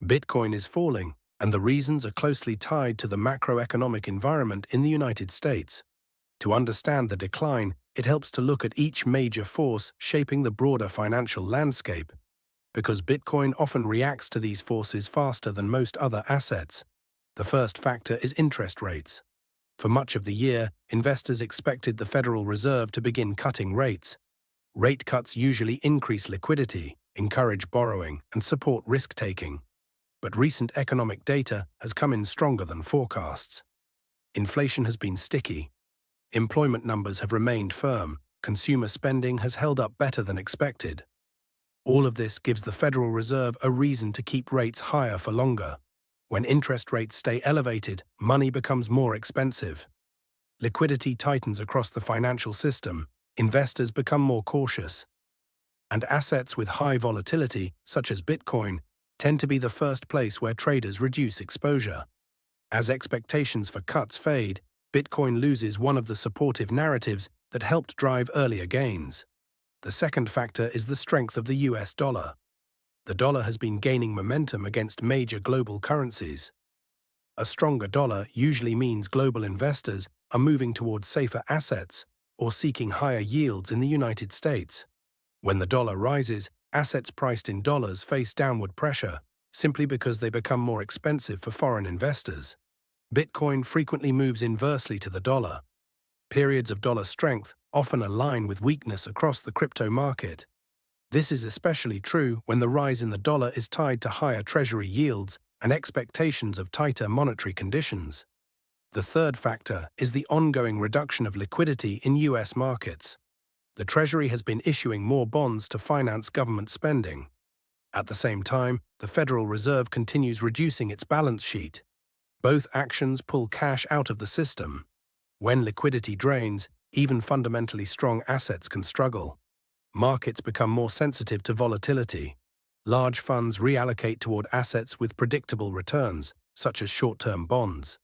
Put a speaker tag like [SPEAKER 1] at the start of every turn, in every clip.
[SPEAKER 1] Bitcoin is falling, and the reasons are closely tied to the macroeconomic environment in the United States. To understand the decline, it helps to look at each major force shaping the broader financial landscape, because Bitcoin often reacts to these forces faster than most other assets. The first factor is interest rates. For much of the year, investors expected the Federal Reserve to begin cutting rates. Rate cuts usually increase liquidity, encourage borrowing, and support risk-taking. But recent economic data has come in stronger than forecasts. Inflation has been sticky. Employment numbers have remained firm. Consumer spending has held up better than expected. All of this gives the Federal Reserve a reason to keep rates higher for longer. When interest rates stay elevated, money becomes more expensive. Liquidity tightens across the financial system. Investors become more cautious. And assets with high volatility, such as Bitcoin, tend to be the first place where traders reduce exposure. As expectations for cuts fade, Bitcoin loses one of the supportive narratives that helped drive earlier gains. The second factor is the strength of the US dollar. The dollar has been gaining momentum against major global currencies. A stronger dollar usually means global investors are moving towards safer assets or seeking higher yields in the United States. When the dollar rises, assets priced in dollars face downward pressure, simply because they become more expensive for foreign investors. Bitcoin frequently moves inversely to the dollar. Periods of dollar strength often align with weakness across the crypto market. This is especially true when the rise in the dollar is tied to higher treasury yields and expectations of tighter monetary conditions. The third factor is the ongoing reduction of liquidity in US markets. The Treasury has been issuing more bonds to finance government spending. At the same time, the Federal Reserve continues reducing its balance sheet. Both actions pull cash out of the system. When liquidity drains, even fundamentally strong assets can struggle. Markets become more sensitive to volatility. Large funds reallocate toward assets with predictable returns, such as short-term bonds.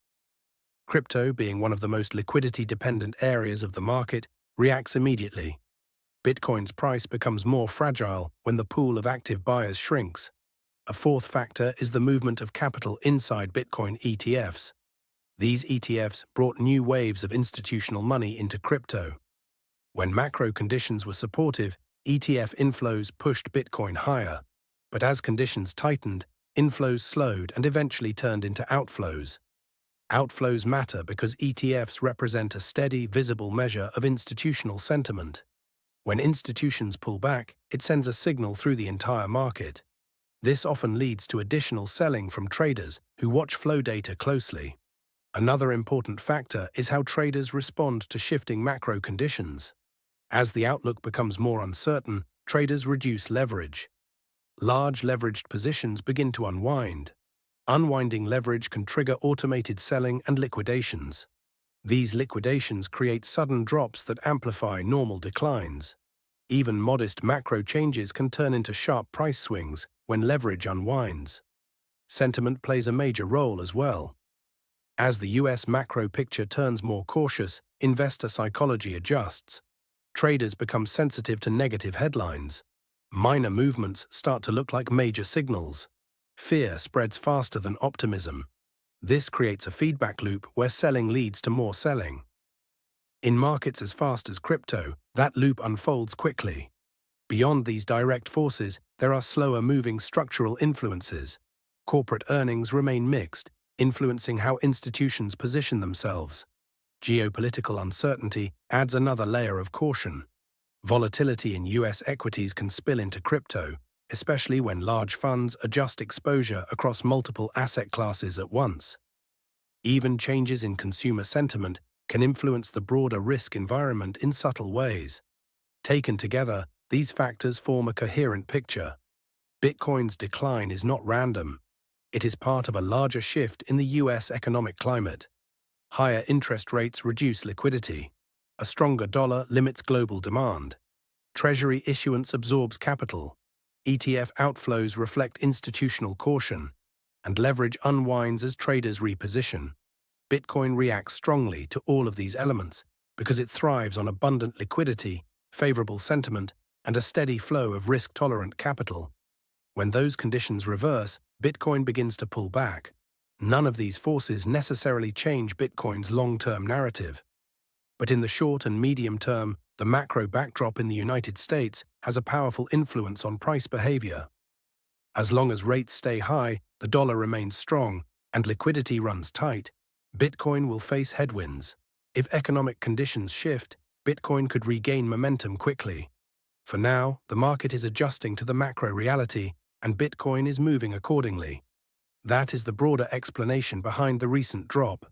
[SPEAKER 1] Crypto, being one of the most liquidity-dependent areas of the market, reacts immediately. Bitcoin's price becomes more fragile when the pool of active buyers shrinks. A fourth factor is the movement of capital inside Bitcoin ETFs. These ETFs brought new waves of institutional money into crypto. When macro conditions were supportive, ETF inflows pushed Bitcoin higher. But as conditions tightened, inflows slowed and eventually turned into outflows. Outflows matter because ETFs represent a steady, visible measure of institutional sentiment. When institutions pull back, it sends a signal through the entire market. This often leads to additional selling from traders who watch flow data closely. Another important factor is how traders respond to shifting macro conditions. As the outlook becomes more uncertain, traders reduce leverage. Large leveraged positions begin to unwind. Unwinding leverage can trigger automated selling and liquidations. These liquidations create sudden drops that amplify normal declines. Even modest macro changes can turn into sharp price swings when leverage unwinds. Sentiment plays a major role as well. As the US macro picture turns more cautious, investor psychology adjusts. Traders become sensitive to negative headlines. Minor movements start to look like major signals. Fear spreads faster than optimism. This creates a feedback loop where selling leads to more selling. In markets as fast as crypto, that loop unfolds quickly. Beyond these direct forces, there are slower-moving structural influences. Corporate earnings remain mixed, influencing how institutions position themselves. Geopolitical uncertainty adds another layer of caution. Volatility in US equities can spill into crypto, especially when large funds adjust exposure across multiple asset classes at once. Even changes in consumer sentiment can influence the broader risk environment in subtle ways. Taken together, these factors form a coherent picture. Bitcoin's decline is not random. It is part of a larger shift in the US economic climate. Higher interest rates reduce liquidity. A stronger dollar limits global demand. Treasury issuance absorbs capital. ETF outflows reflect institutional caution, and leverage unwinds as traders reposition. Bitcoin reacts strongly to all of these elements because it thrives on abundant liquidity, favorable sentiment, and a steady flow of risk-tolerant capital. When those conditions reverse, Bitcoin begins to pull back. None of these forces necessarily change Bitcoin's long-term narrative. But in the short and medium term, the macro backdrop in the United States has a powerful influence on price behavior. As long as rates stay high, the dollar remains strong, and liquidity runs tight, Bitcoin will face headwinds. If economic conditions shift, Bitcoin could regain momentum quickly. For now, the market is adjusting to the macro reality, and Bitcoin is moving accordingly. That is the broader explanation behind the recent drop.